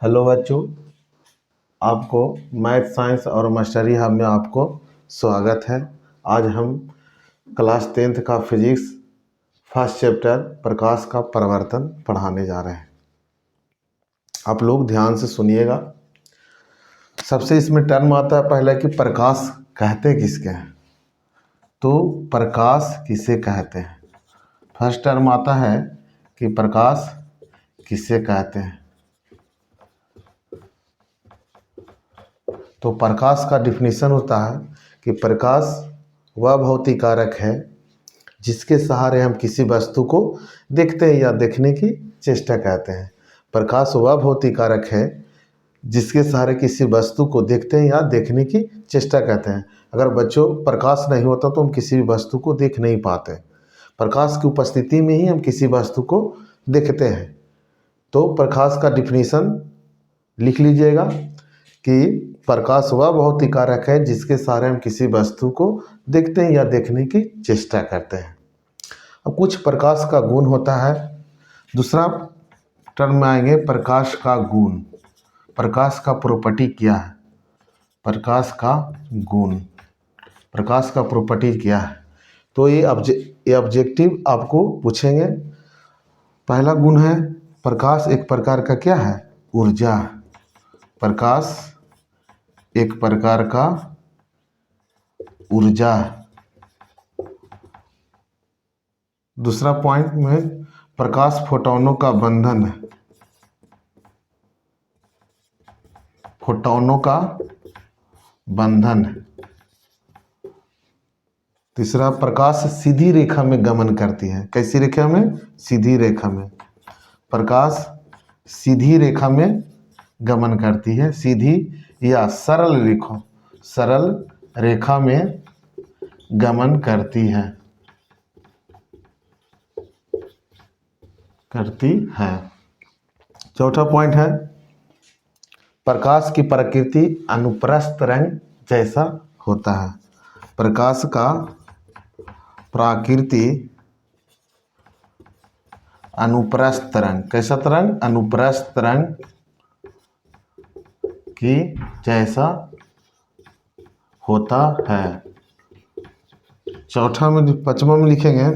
Hello बच्चों, आपको math science और मास्टरी हब में आपको स्वागत है। आज हम क्लास 10th का फिजिक्स फर्स्ट चैप्टर प्रकाश का परिवर्तन पढ़ाने जा रहे हैं। आप लोग ध्यान से सुनिएगा। सबसे इसमें टर्म आता है पहला कि प्रकाश कहते किसके हैं। तो प्रकाश किसे कहते हैं, फर्स्ट टर्म आता है कि प्रकाश किसे कहते हैं। तो प्रकाश का डिफिनीशन होता है कि प्रकाश वह भौतिक कारक है जिसके सहारे हम किसी वस्तु को देखते हैं या देखने की चेष्टा करते हैं। प्रकाश वह भौतिक कारक है जिसके सहारे किसी वस्तु को देखते हैं या देखने की चेष्टा करते हैं। अगर बच्चों प्रकाश नहीं होता तो हम किसी भी वस्तु को देख नहीं पाते। प्रकाश की उपस्थिति में ही हम किसी वस्तु को देखते हैं। तो प्रकाश का डिफिनीशन लिख लीजिएगा कि प्रकाश वह भौतिक कारक है जिसके सहारे हम किसी वस्तु को देखते हैं या देखने की चेष्टा करते हैं। अब कुछ प्रकाश का गुण होता है। दूसरा टर्म में आएंगे प्रकाश का गुण। प्रकाश का प्रॉपर्टी क्या है, प्रकाश का गुण, प्रकाश का प्रॉपर्टी क्या है। तो ये ऑब्जेक्टिव आपको पूछेंगे। पहला गुण है प्रकाश एक प्रकार का क्या है, ऊर्जा। प्रकाश एक प्रकार का ऊर्जा। दूसरा पॉइंट में प्रकाश फोटोनों का बंधन है, फोटोनों का बंधन है। तीसरा प्रकाश सीधी रेखा में गमन करती है। कैसी रेखा में, सीधी रेखा में। प्रकाश सीधी रेखा में गमन करती है, सीधी या सरल रेखा में गमन करती है। चौथा पॉइंट है प्रकाश की प्रकृति अनुप्रस्थ तरंग जैसा होता है। प्रकाश का प्रकृति अनुप्रस्थ तरंग, कैसा तरंग, अनुप्रस्थ तरंग की जैसा होता है। पांचवा में लिखेंगे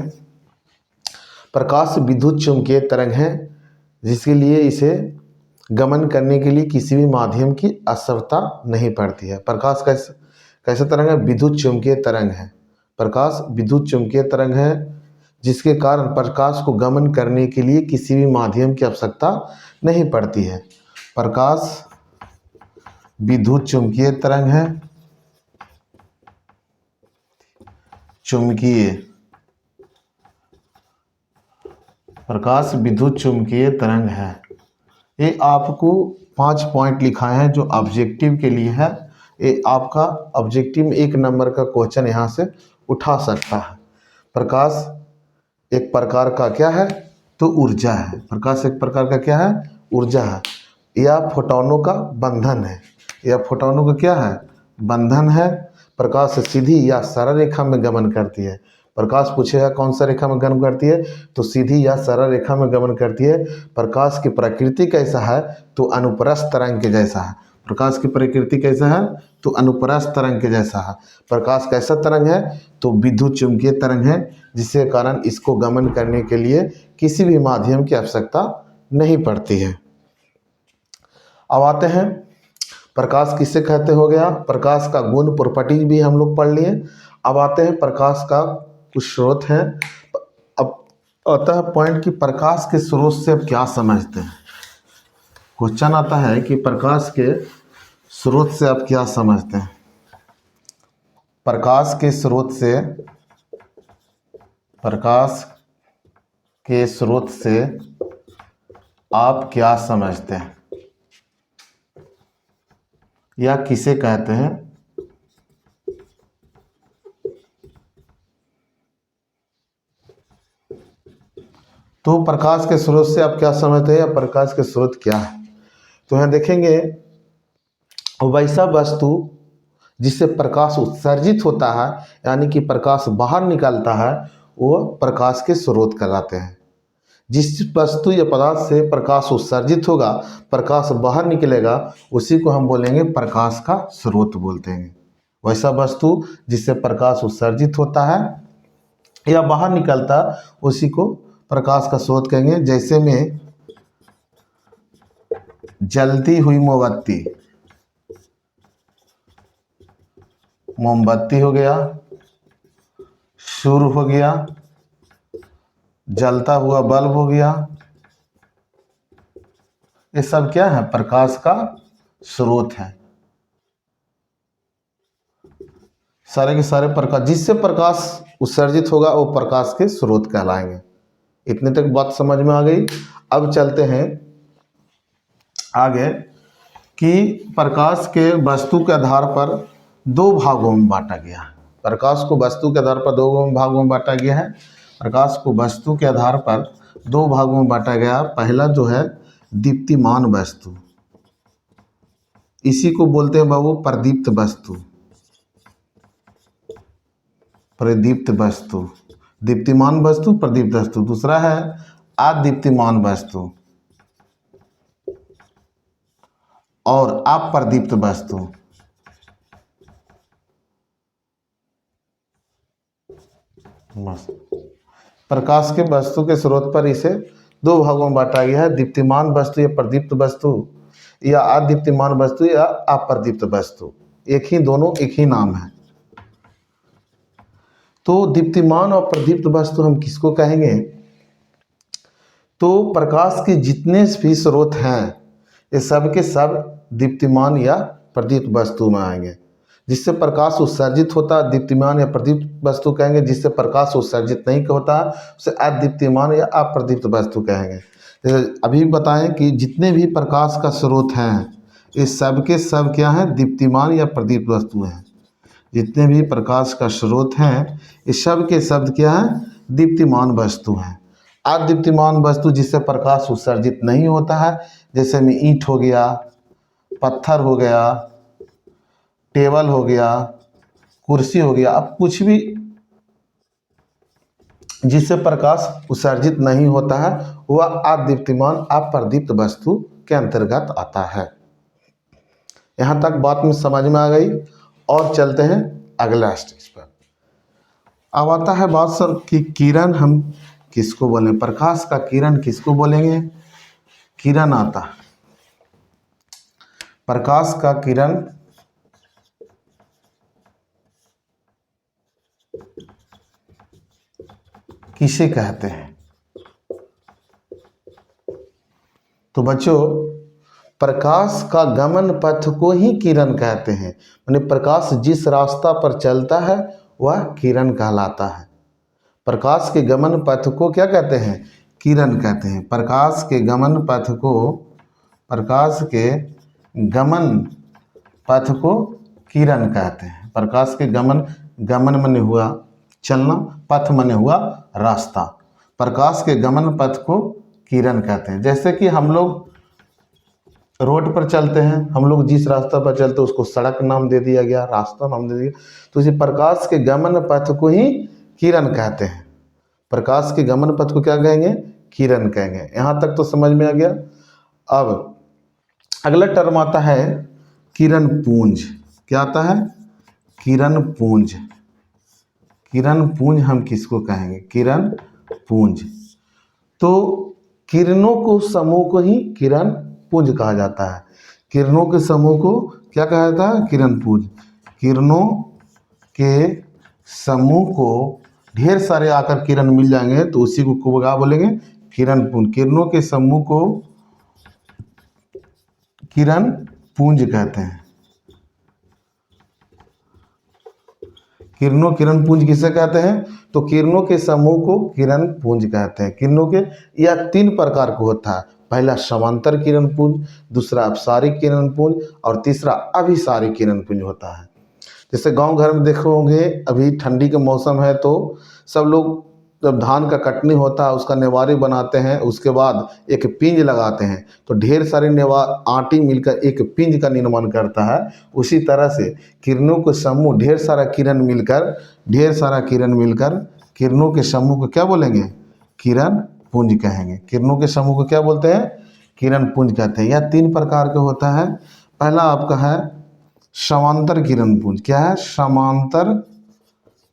प्रकाश विद्युत चुंबकीय तरंग है जिसके लिए इसे गमन करने के लिए किसी भी माध्यम की आवश्यकता नहीं पड़ती है। प्रकाश कैसा तरंग है, विद्युत चुंबकीय तरंग है। प्रकाश विद्युत चुंबकीय तरंग है जिसके कारण प्रकाश को गमन करने के लिए किसी भी माध्यम की आवश्यकता नहीं पड़ती है। प्रकाश विद्युत चुंबकीय तरंग है, चुंबकीय, प्रकाश विद्युत चुंबकीय तरंग है। ये आपको 5 पॉइंट लिखाए हैं जो ऑब्जेक्टिव के लिए है। ये आपका ऑब्जेक्टिव में 1 नंबर का क्वेश्चन यहाँ से उठा सकता है। प्रकाश एक प्रकार का क्या है, तो ऊर्जा है। प्रकाश एक प्रकार का क्या है, ऊर्जा है, या फोटोनों का बंधन है, या फोटोनों का क्या है, बंधन है। प्रकाश सीधी या सरल रेखा में गमन करती है। प्रकाश पूछेगा कौन सा रेखा में गमन करती है, तो सीधी या सरल रेखा में गमन करती है। प्रकाश की प्रकृति कैसा है, तो अनुप्रस्थ तरंग के जैसा है। प्रकाश की प्रकृति कैसा है, तो अनुप्रस्थ तरंग के जैसा है। प्रकाश कैसा तरंग है, तो विद्युत चुंबकीय तरंग है जिसके कारण इसको गमन करने के लिए किसी भी माध्यम की आवश्यकता नहीं पड़ती है। अब आते हैं प्रकाश किसे कहते हो गया, प्रकाश का गुण प्रॉपर्टी भी हम लोग पढ़ लिए। अब आते हैं प्रकाश का कुछ स्रोत हैं। अब आता है पॉइंट कि प्रकाश के स्रोत से अब क्या समझते हैं। क्वेश्चन आता है कि प्रकाश के स्रोत से आप क्या समझते हैं। प्रकाश के स्रोत से, प्रकाश के स्रोत से आप क्या समझते हैं या किसे कहते हैं। तो प्रकाश के स्रोत से आप क्या समझते हैं या प्रकाश के स्रोत क्या है। तो यहाँ देखेंगे वैसा वस्तु जिससे प्रकाश उत्सर्जित होता है, यानी कि प्रकाश बाहर निकलता है, वो प्रकाश के स्रोत कहलाते हैं। जिस वस्तु या पदार्थ से प्रकाश उत्सर्जित होगा, प्रकाश बाहर निकलेगा, उसी को हम बोलेंगे प्रकाश का स्रोत बोलते हैं। वैसा वस्तु जिससे प्रकाश उत्सर्जित होता है या बाहर निकलता, उसी को प्रकाश का स्रोत कहेंगे। जैसे में जलती हुई मोमबत्ती, मोमबत्ती हो गया, सूर्य हो गया, जलता हुआ बल्ब हो गया, ये सब क्या है? प्रकाश का स्रोत है। सारे के सारे प्रकाश, जिससे प्रकाश उत्सर्जित होगा वो प्रकाश के स्रोत कहलाएंगे। इतने तक बात समझ में आ गई। अब चलते हैं आगे कि प्रकाश के वस्तु के आधार पर दो भागों में बांटा गया है। प्रकाश को वस्तु के आधार पर दो भागों में बांटा गया है। प्रकाश को वस्तु के आधार पर दो भागों में बांटा गया। पहला जो है दीप्तिमान वस्तु, इसी को बोलते हैं बाबू प्रदीप्त वस्तु। प्रदीप्त वस्तु, दीप्तिमान वस्तु, प्रदीप्त वस्तु। दूसरा है अदीप्तिमान वस्तु और अप्रदीप्त वस्तु। प्रकाश के वस्तु के स्रोत पर इसे दो भागों में बांटा गया है, दीप्तिमान वस्तु या प्रदीप्त वस्तु, या अदीप्तिमान वस्तु या अप्रदीप्त वस्तु। एक ही, दोनों एक ही नाम है। तो दीप्तिमान और प्रदीप्त वस्तु हम किसको कहेंगे? तो प्रकाश के जितने भी स्रोत हैं ये सब के सब दीप्तिमान या प्रदीप्त वस्तु में आएंगे। जिससे प्रकाश उत्सर्जित होता है दीप्तिमान या प्रदीप्त वस्तु कहेंगे, जिससे प्रकाश उत्सर्जित नहीं होता उसे अदीप्तिमान या अप्रदीप्त वस्तु कहेंगे। जैसे अभी बताएं कि जितने भी प्रकाश का स्रोत हैं ये सब के सब क्या हैं? दीप्तिमान या प्रदीप्त वस्तु हैं। जितने भी प्रकाश का स्रोत हैं ये सब के शब्द क्या हैं? दीप्तिमान वस्तु हैं। अदीप्तिमान वस्तु जिससे प्रकाश उत्सर्जित नहीं होता है, जैसे में ईंट हो गया, पत्थर हो गया, टेबल हो गया, कुर्सी हो गया, अब कुछ भी जिससे प्रकाश उत्सर्जित नहीं होता है वह अदीप्तिमान अप्रदीप्त वस्तु के अंतर्गत आता है। यहाँ तक बात में समझ में आ गई। और चलते हैं अगला स्टेज पर। अब आता है बात सर कि किरण हम किसको बोलें? प्रकाश का किरण किसको बोलेंगे? किरण आता है। प्रकाश का किरण किसे कहते हैं? तो बच्चों प्रकाश का गमन पथ को ही किरण कहते हैं। माने प्रकाश जिस रास्ता पर चलता है वह किरण कहलाता है। प्रकाश के गमन पथ को क्या कहते हैं? किरण कहते हैं। प्रकाश के गमन पथ को, प्रकाश के गमन पथ को किरण कहते हैं। प्रकाश के गमन, गमन माने हुआ चलना, पथ माने हुआ रास्ता। प्रकाश के गमन पथ को किरण कहते हैं। जैसे कि हम लोग रोड पर चलते हैं, हम लोग जिस रास्ता पर चलते हैं उसको सड़क नाम दे दिया गया, रास्ता नाम दे दिया। तो इसी प्रकाश के गमन पथ को ही किरण कहते हैं। प्रकाश के गमन पथ को क्या कहेंगे? किरण कहेंगे। यहाँ तक तो समझ में आ गया। अब अगला टर्म आता है किरण पुंज। क्या आता है? किरण पुंज। किरण पुंज हम किसको कहेंगे? किरण पुंज। तो किरणों को समूह को ही किरण पुंज कहा जाता है। किरणों के समूह को क्या कहा जाता है? किरण पुंज। किरणों के समूह को ढेर सारे आकर किरण मिल जाएंगे तो उसी को क्या बोलेंगे? किरण पुंज। किरणों के समूह को किरण पुंज कहते हैं। किरण पुंज किसे कहते हैं? तो किरणों के समूह को किरण पुंज कहते हैं। किरणों के यह तीन प्रकार का होता है। पहला समांतर किरण पुंज, दूसरा अपसारिक किरण पुंज और तीसरा अभिसारिक किरण पुंज होता है। जैसे गांव घर में देखे होंगे अभी ठंडी का मौसम है तो सब लोग जब धान का कटनी होता है उसका नेवारी बनाते हैं, उसके बाद एक पिंज लगाते हैं तो ढेर सारे आटी मिलकर एक पिंज का निर्माण करता है। उसी तरह से किरणों के समूह ढेर सारा किरण मिलकर किरणों के समूह को क्या बोलेंगे? किरण पुंज कहेंगे। किरणों के समूह को क्या बोलते हैं? किरण पुंज कहते हैं। यह 3 प्रकार का होता है। पहला आपका है समांतर किरण पुंज। क्या है? समांतर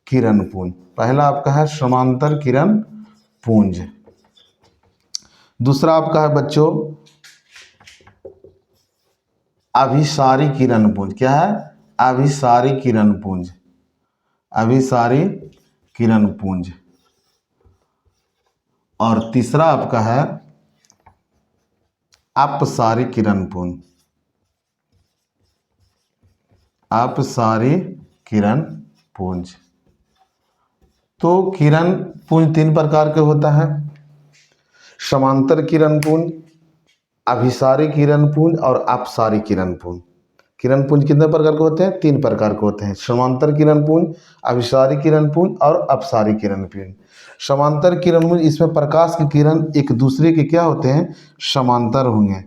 किरण पुंज। पहला आपका है समांतर किरण पुंज। दूसरा आपका है बच्चों अभिसारी किरण पुंज। क्या है? अभिसारी किरण पुंज। अभिसारी किरण पुंज। और तीसरा आपका है अपसारी किरण पुंज। अपसारी किरण पुंज। तो किरण पुंज 3 प्रकार के होता है। समांतर किरण पुंज, अभिसारी किरण पुंज और अपसारी किरण पुंज। किरण पुंज कितने प्रकार के होते हैं? 3 प्रकार के होते हैं। समांतर किरण पुंज, अभिसारी किरण पुंज और अपसारी किरण पुंज। समांतर किरण पुंज, इसमें प्रकाश की किरण एक दूसरे के क्या होते हैं? समांतर होंगे।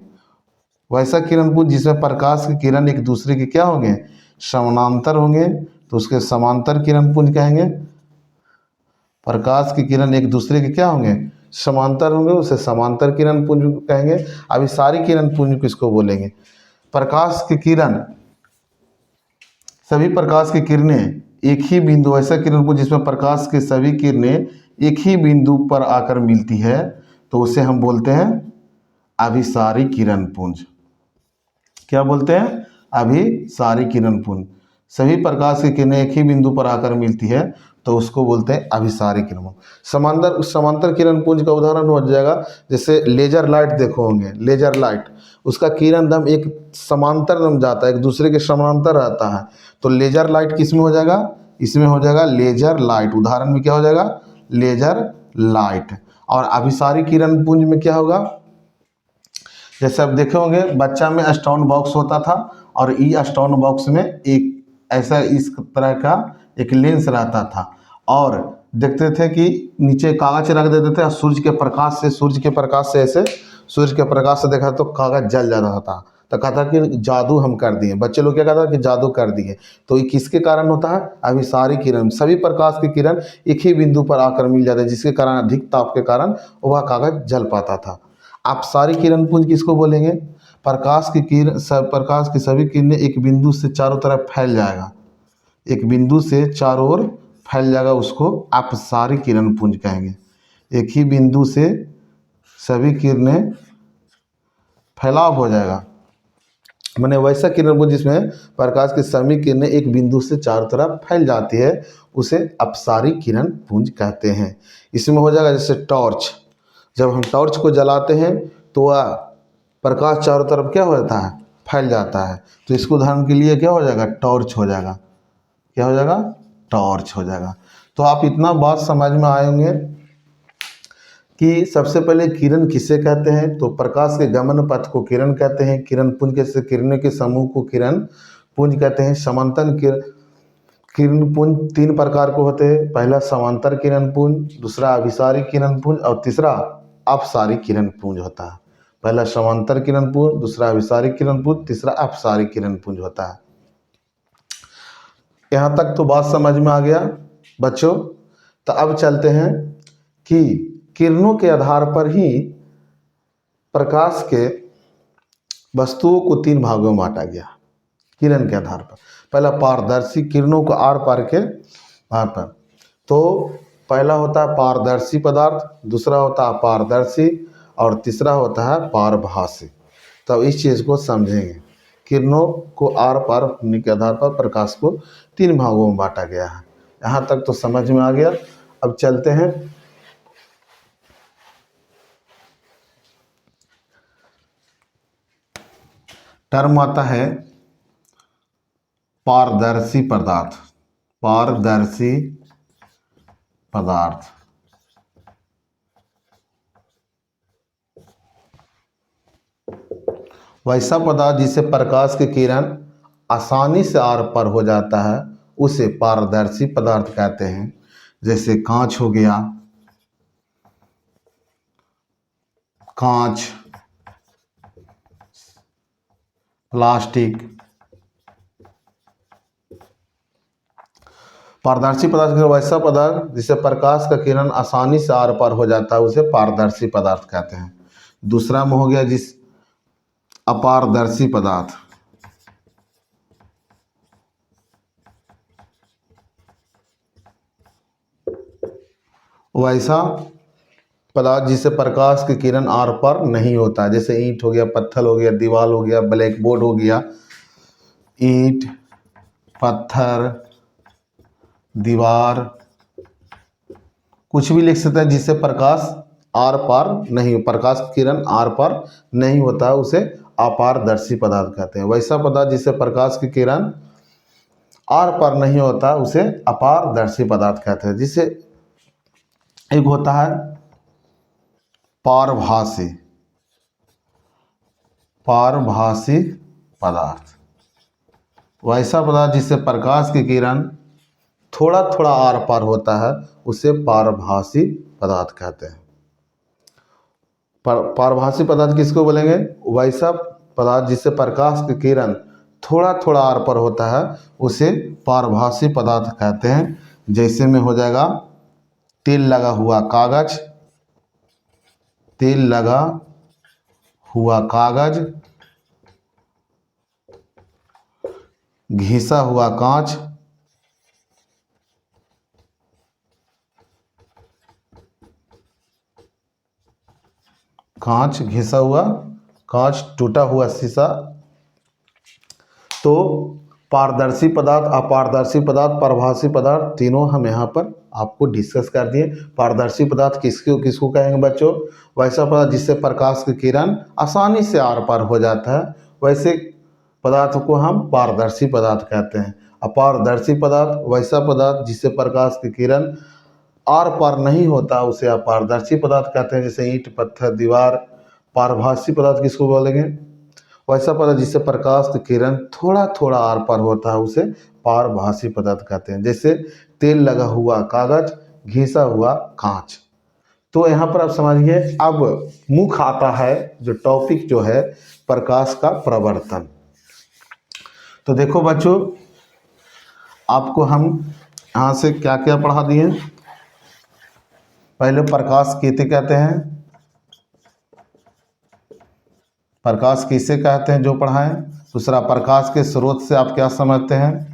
वैसा किरण पुंज जिसमें प्रकाश की किरण एक दूसरे के क्या होंगे? समानांतर होंगे, तो उसके समांतर किरण पुंज कहेंगे। प्रकाश की किरण एक दूसरे के क्या होंगे? समांतर होंगे, उसे समांतर किरण पुंज कहेंगे। अभिसारी किरण पुंज किसको बोलेंगे? प्रकाश की किरण, सभी प्रकाश की किरणें एक ही बिंदु, ऐसा किरण पुंज जिसमें प्रकाश की सभी किरणें एक ही बिंदु पर आकर मिलती है, तो उसे हम बोलते हैं अभिसारी किरण पुंज। क्या बोलते हैं? अभिसारी किरण पुंज। सभी प्रकाश की किरणें एक ही बिंदु पर आकर मिलती है, तो उसको बोलते हैं अभिसारी किरण पुंज। समांतर किरण पुंज का उदाहरण हो जाएगा जैसे लेजर लाइट देखो होंगे। लेजर लाइट, उसका किरण दम एक समांतर दम जाता है, एक दूसरे के समांतर रहता है, तो लेजर लाइट किस में हो जाएगा? इसमें हो जाएगा लेजर लाइट। उदाहरण में क्या हो जाएगा? Laser light. और अभिसारी किरण पुंज में क्या होगा? जैसे आप देखे होंगे बच्चा में स्टोन बॉक्स होता था, और ई स्टोन बॉक्स में एक ऐसा इस तरह का एक लेंस रहता था, और देखते थे कि नीचे कागज रख देते थे और सूर्य के प्रकाश से ऐसे सूर्य के प्रकाश से देखा तो कागज जल जाता था, तो कहता कि जादू हम कर दिए। बच्चे लोग क्या कहता कि जादू कर दिए। तो ये किसके कारण होता है? अभिसारी किरण। सभी प्रकाश की किरण एक ही बिंदु पर आकर मिल जाते हैं, जिसके कारण अधिक ताप के कारण वह कागज जल पाता था। अपसारी किरण पुंज किसको बोलेंगे? प्रकाश की सभी किरणें एक बिंदु से चारों तरफ फैल जाएगा, एक बिंदु से चारों ओर फैल जाएगा, उसको अपसारी किरण पुंज कहेंगे। एक ही बिंदु से सभी किरणें फैलाव हो जाएगा, मैंने वैसा किरण पुंज जिसमें प्रकाश की सभी किरणें एक बिंदु से चारों तरफ फैल जाती है, उसे अपसारी किरण पुंज कहते हैं। इसमें हो जाएगा जैसे टॉर्च, जब हम टॉर्च को जलाते हैं तो वह प्रकाश चारों तरफ क्या हो जाता है? फैल जाता है। तो इसको उदाहरण के लिए क्या हो जाएगा? टॉर्च हो जाएगा। क्या हो जाएगा? टॉर्च हो जाएगा। तो आप इतना बात समझ में आए होंगे कि सबसे पहले किरण किसे कहते हैं? तो प्रकाश के गमन पथ को किरण कहते हैं। किरण पुंज के किरणों के समूह को किरण पुंज कहते हैं। समांतर किरण पुंज 3 प्रकार के होते हैं। पहला समांतर किरण पुंज, दूसरा अभिसारी किरण पुंज और तीसरा अपसारी किरण पुंज होता है। पहला समांतर किरण पुंज, दूसरा अभिसारी किरण पुंज, तीसरा अपसारी किरण पुंज होता है। यहाँ तक तो बात समझ में आ गया बच्चों। तो अब चलते हैं कि किरणों के आधार पर ही प्रकाश के वस्तुओं को 3 भागों में बांटा गया। किरण के आधार पर पहला पारदर्शी, किरणों को आर पार के आधार पर। तो पहला होता है पारदर्शी पदार्थ, दूसरा होता है अपारदर्शी और तीसरा होता है पारभासी। तो इस चीज़ को समझेंगे। किरणों को आर पार होने के आधार पर प्रकाश को 3 भागों में बांटा गया है। यहाँ तक तो समझ में आ गया। अब चलते हैं टर्म आता है पारदर्शी पदार्थ। पारदर्शी पदार्थ वैसा पदार्थ जिसे प्रकाश की किरण आसानी से आर पार हो जाता है, उसे पारदर्शी पदार्थ कहते हैं। जैसे कांच हो गया, कांच, प्लास्टिक। पारदर्शी पदार्थ वैसा पदार्थ जिससे प्रकाश का किरण आसानी से आर पार हो जाता है उसे पारदर्शी पदार्थ कहते हैं। दूसरा में हो गया जिस अपारदर्शी पदार्थ, वैसा पदार्थ जिससे प्रकाश की किरण आर पार नहीं होता, जैसे ईंट हो गया, पत्थर हो गया, दीवार हो गया, ब्लैक बोर्ड हो गया। ईंट, पत्थर, दीवार, कुछ भी लिख सकते हैं जिससे प्रकाश आर पार नहीं, प्रकाश की किरण आर पार नहीं होता है उसे अपारदर्शी पदार्थ कहते हैं। वैसा पदार्थ जिससे प्रकाश की किरण आर पार नहीं होता उसे अपारदर्शी पदार्थ कहते हैं। जिससे एक होता है पारभासी, पारभासी पदार्थ, वैसा पदार्थ जिससे प्रकाश की किरण थोड़ा थोड़ा आर पार होता है उसे पारभासी पदार्थ कहते हैं। पारभासी पदार्थ किसको बोलेंगे? वैसा पदार्थ जिससे प्रकाश की किरण थोड़ा थोड़ा आर पार होता है उसे पारभासी पदार्थ कहते हैं। जैसे में हो जाएगा तेल लगा हुआ कागज, तेल लगा हुआ कागज, घिसा हुआ कांच, कांच, घिसा हुआ कांच, टूटा हुआ शीशा। तो पारदर्शी पदार्थ, अपारदर्शी पदार्थ, पारभासी पदार्थ तीनों हम यहाँ पर आपको डिस्कस कर दिए। पारदर्शी पदार्थ किसको किसको कहेंगे बच्चों? वैसा पदार्थ जिससे प्रकाश की किरण आसानी से आर पार हो जाता है वैसे पदार्थ को हम पारदर्शी पदार्थ कहते हैं। अपारदर्शी पदार्थ वैसा पदार्थ जिससे प्रकाश की किरण आर पार नहीं होता उसे अपारदर्शी पदार्थ कहते हैं, जैसे ईंट, पत्थर, दीवार। पारभासी पदार्थ किसको बोलेंगे? वैसा पदार्थ जिससे प्रकाश की किरण थोड़ा थोड़ा आर पार होता है उसे पारभासी पदार्थ कहते हैं, जैसे तेल लगा हुआ कागज, घिसा हुआ कांच। तो यहाँ पर आप समझिए। अब मुख्य आता है जो टॉपिक जो है प्रकाश का प्रवर्तन। तो देखो बच्चों, आपको हम यहाँ से क्या क्या पढ़ा दिए। पहले प्रकाश किसे कहते हैं, प्रकाश किसे कहते हैं जो पढ़ाएं। दूसरा, प्रकाश के स्रोत से आप क्या समझते हैं।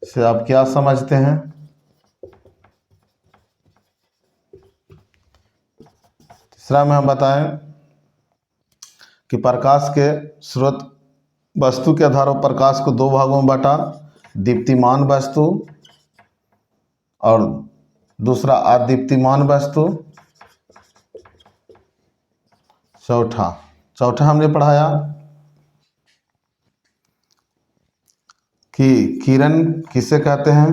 से आप क्या समझते हैं। तीसरा में हम बताएं कि प्रकाश के स्रोत वस्तु के आधार पर प्रकाश को दो भागों में बांटा, दीप्तिमान वस्तु और दूसरा अदीप्तिमान वस्तु। चौथा हमने पढ़ाया कि किरण किसे कहते हैं।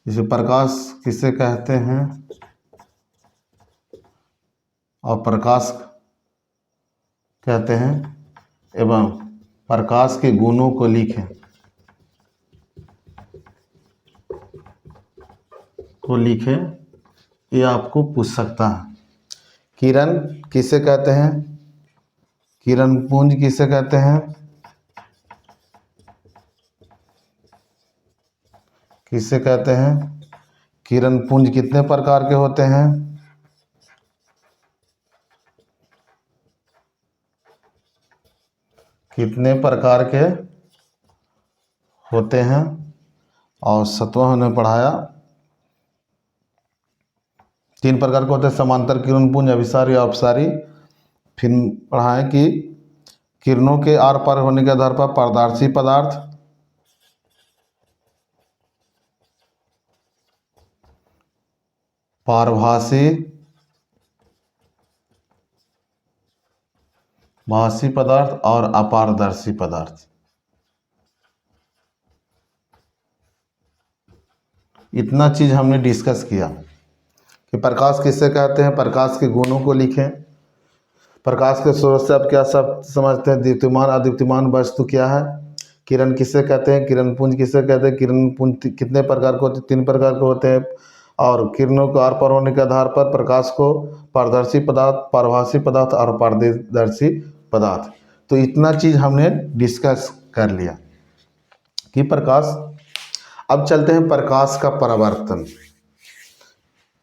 इसे प्रकाश किसे कहते हैं और प्रकाश कहते हैं, एवं प्रकाश के गुणों को लिखें, ये आपको पूछ सकता है। किरण किसे कहते हैं, किरण पुंज किसे कहते हैं, किसे कहते हैं, किरण पुंज कितने प्रकार के होते हैं, कितने प्रकार के होते हैं। और सातवां हमने पढ़ाया 3 प्रकार के होते हैं, समांतर किरण पुंज, अभिसारी और अपसारी। फिर पढ़ाएं कि किरणों के आर पार होने के आधार पर पारदर्शी पदार्थ, पारभासी, भासी पदार्थ और अपारदर्शी पदार्थ। इतना चीज हमने डिस्कस किया कि प्रकाश किसे कहते हैं, प्रकाश के गुणों को लिखें, प्रकाश के स्रोत से आप क्या सब समझते हैं, दीप्तिमान अदीप्तिमान वस्तु क्या है, किरण किसे कहते हैं, किरण पुंज किसे कहते हैं, किरण पुंज कितने प्रकार के होते हैं, 3 प्रकार के होते हैं, और किरणों के आर पार होने के आधार पर प्रकाश को पारदर्शी पदार्थ, पारभासी पदार्थ और पारदर्शी पदार्थ। तो इतना चीज़ हमने डिस्कस कर लिया कि प्रकाश। अब चलते हैं प्रकाश का परावर्तन।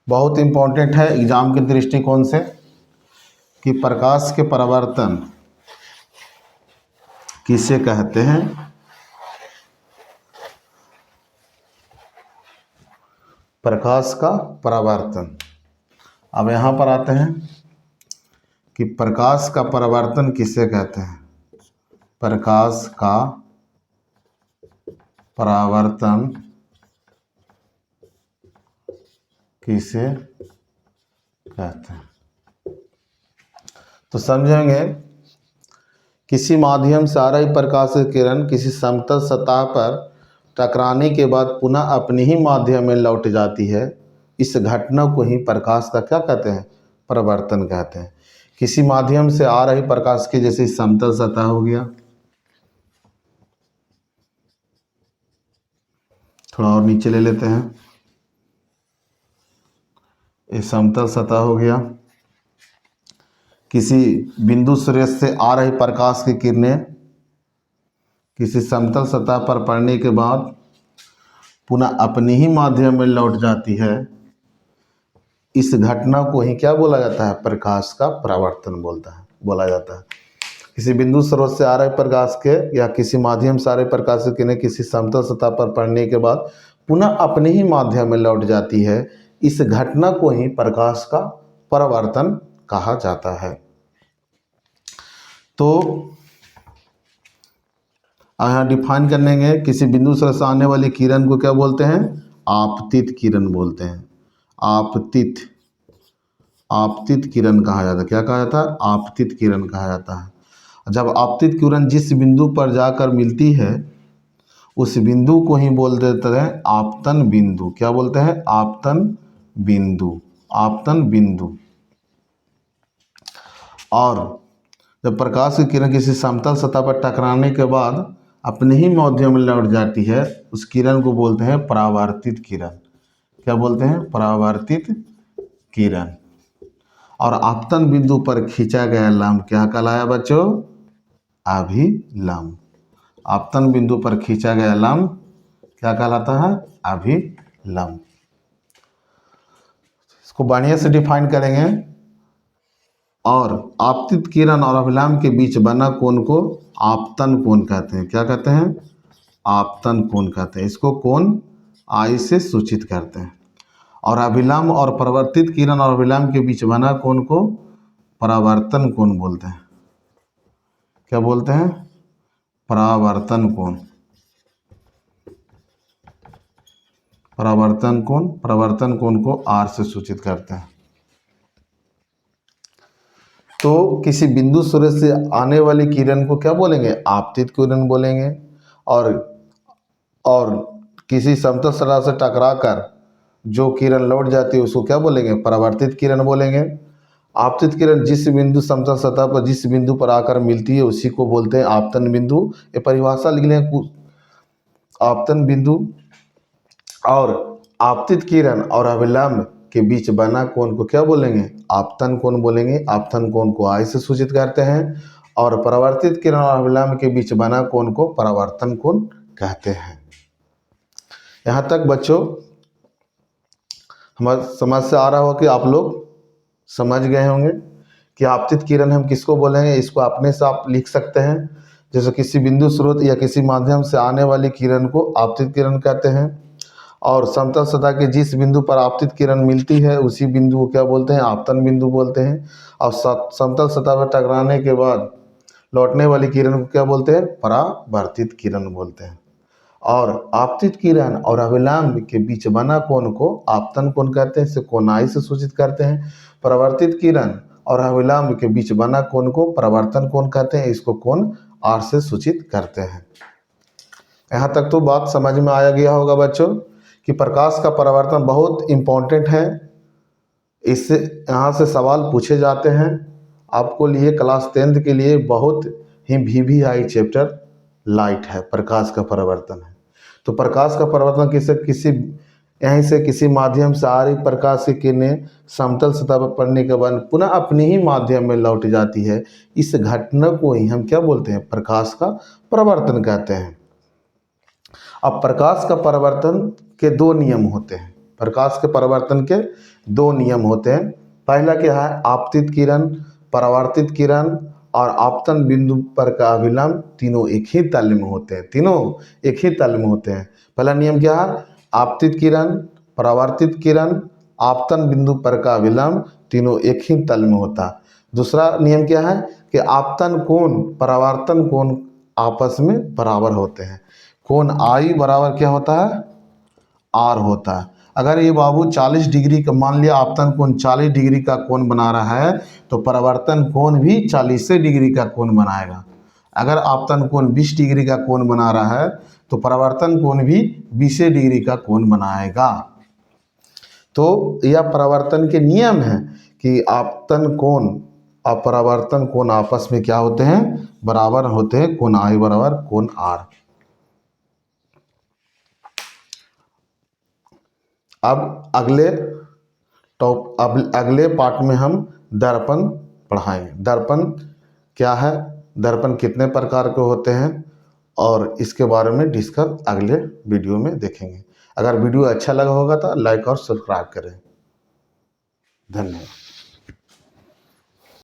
बहुत इम्पोर्टेंट है एग्जाम के दृष्टिकोण से कि प्रकाश के परावर्तन किसे कहते हैं। प्रकाश का परावर्तन। अब यहाँ पर आते हैं कि प्रकाश का परावर्तन किसे कहते हैं। प्रकाश का परावर्तन किसे कहते हैं, तो समझेंगे किसी माध्यम से आ रही प्रकाश की किरण किसी समतल सतह पर टकराने के बाद पुनः अपने ही माध्यम में लौट जाती है। इस घटना को ही प्रकाश का क्या कहते हैं, परावर्तन कहते हैं। किसी माध्यम से आ रही प्रकाश की, जैसे समतल सतह हो गया, थोड़ा और नीचे ले लेते हैं, ये समतल सतह हो गया। किसी बिंदु सूर्य से आ रही प्रकाश की किरणें किसी समतल सतह पर पड़ने के बाद पुनः अपने ही माध्यम में लौट जाती है। इस घटना को ही क्या बोला जाता है, प्रकाश का परावर्तन बोला जाता है। किसी बिंदु स्रोत से आ रहे प्रकाश के या किसी माध्यम से आ रहे प्रकाश की किरणें किसी समतल सतह पर पड़ने के बाद पुनः अपने ही माध्यम में लौट जाती है। इस घटना को ही प्रकाश का परावर्तन कहा जाता है। तो यहाँ डिफाइन करेंगे, किसी बिंदु स्रोत से आने वाली किरण को क्या बोलते हैं, आपतित किरण बोलते हैं। आपतित किरण कहा जाता है। क्या कहा जाता है, आपतित किरण कहा जाता है। जब आपतित किरण जिस बिंदु पर जाकर मिलती है उस बिंदु को ही बोल देते हैं आपतन बिंदु। क्या बोलते हैं, आपतन बिंदु। और जब प्रकाश की किरण किसी समतल सतह पर टकराने के बाद अपने ही माध्यम में लौट जाती है उस किरण को बोलते हैं परावर्तित किरण। क्या बोलते हैं, परावर्तित किरण। और आपतन बिंदु पर खींचा गया लंब क्या कहलाया बच्चों, अभिलंब। आपतन बिंदु पर खींचा गया लंब क्या कहलाता है, अभिलंब। इसको बढ़िया से डिफाइन करेंगे। और आपतित किरण और अभिलंब के बीच बना कोण को आपतन कोण कहते हैं। क्या कहते हैं, आपतन कोण कहते हैं। इसको कोण आई से सूचित करते हैं। और अभिलंब और परावर्तित किरण और अभिलंब के बीच बना कोण को परावर्तन कोण बोलते हैं। क्या बोलते हैं, परावर्तन कोण। परावर्तन कोण को आर से सूचित करते हैं। तो किसी बिंदु सूर्य से आने वाली किरण को क्या बोलेंगे, आपतित किरण बोलेंगे। और किसी समतल सतह से टकराकर जो किरण लौट जाती है उसको क्या बोलेंगे, परावर्तित किरण बोलेंगे। आपतित किरण जिस बिंदु समतल सतह पर जिस बिंदु पर आकर मिलती है उसी को बोलते हैं आपतन बिंदु। ये परिभाषा लिख लें, आपतन बिंदु। और आपतित किरण और अभिलंब के बीच बना कोण को क्या बोलेंगे, आपतन कोण बोलेंगे। आपतन कोण को आई से सूचित करते हैं। और परावर्तित किरण और अभिलंब के बीच बना कोण को परावर्तन कोण कहते हैं। यहाँ तक बच्चों हमारे समझ से आ रहा हो कि आप लोग समझ गए होंगे कि आपतित किरण हम किसको बोलेंगे। इसको अपने से आप लिख सकते हैं। जैसे किसी बिंदु स्रोत या किसी माध्यम से आने वाली किरण को आपतित किरण कहते हैं। और समतल सतह के जिस बिंदु पर आपतित किरण मिलती है उसी बिंदु को क्या बोलते हैं, आपतन बिंदु बोलते हैं। और समतल सतह पर टकराने के बाद लौटने वाली किरण को क्या बोलते हैं, परावर्तित किरण बोलते हैं। और आपतित किरण और अभिलंब के बीच बना कोण को आपतन कोण कहते हैं। इसे कोणाई से सूचित करते हैं। परावर्तित किरण और अभिलंब के बीच बना कोण को परावर्तन कोण कहते हैं। इसको कोण आर से सूचित करते हैं। यहाँ तक तो बात समझ में आया गया होगा बच्चों कि प्रकाश का परावर्तन बहुत इम्पोर्टेंट है। इससे यहाँ से सवाल पूछे जाते हैं। आपको लिए क्लास 10th के लिए बहुत ही VVI चैप्टर लाइट है, प्रकाश का परावर्तन है। तो प्रकाश का परावर्तन किसी यहीं से किसी माध्यम से आ रही प्रकाश की किरणें समतल सतह पर पड़ने के बाद पुनः अपने ही माध्यम में लौट जाती है। इस घटना को ही हम क्या बोलते हैं? प्रकाश का परावर्तन कहते हैं। अब प्रकाश का परावर्तन के दो नियम होते हैं। प्रकाश के परावर्तन के दो नियम होते हैं। पहला क्या है? आपतित किरण, परावर्तित किरण और आपतन बिंदु पर का अभिलंब तीनों एक ही तल में होते हैं। तीनों एक ही तल में होते हैं। पहला नियम क्या है? आपतित किरण, परावर्तित किरण, आपतन बिंदु पर का अभिलंब तीनों एक ही तल में होता है। दूसरा नियम क्या है? कि आपतन कोण, परावर्तन कोण आपस में बराबर होते हैं। कोण आई बराबर क्या होता है? आर होता है। अगर ये बाबू 40 डिग्री का, मान लिया आपतन कोण 40 डिग्री का कोण बना रहा है तो परावर्तन कोण भी 40 डिग्री का कोण बनाएगा। अगर आपतन कोण 20 डिग्री का कोण बना रहा है तो परावर्तन कोण भी 20 डिग्री का कोण बनाएगा। तो यह परावर्तन के नियम है कि आपतन कोण और परावर्तन कोण आपस में क्या होते हैं? बराबर होते हैं। कोण आई बराबर कोण आर। अब अगले पार्ट में हम दर्पण पढ़ाएंगे। दर्पण क्या है, दर्पण कितने प्रकार के होते हैं और इसके बारे में डिस्कस अगले वीडियो में देखेंगे। अगर वीडियो अच्छा लगा होगा तो लाइक और सब्सक्राइब करें। धन्यवाद।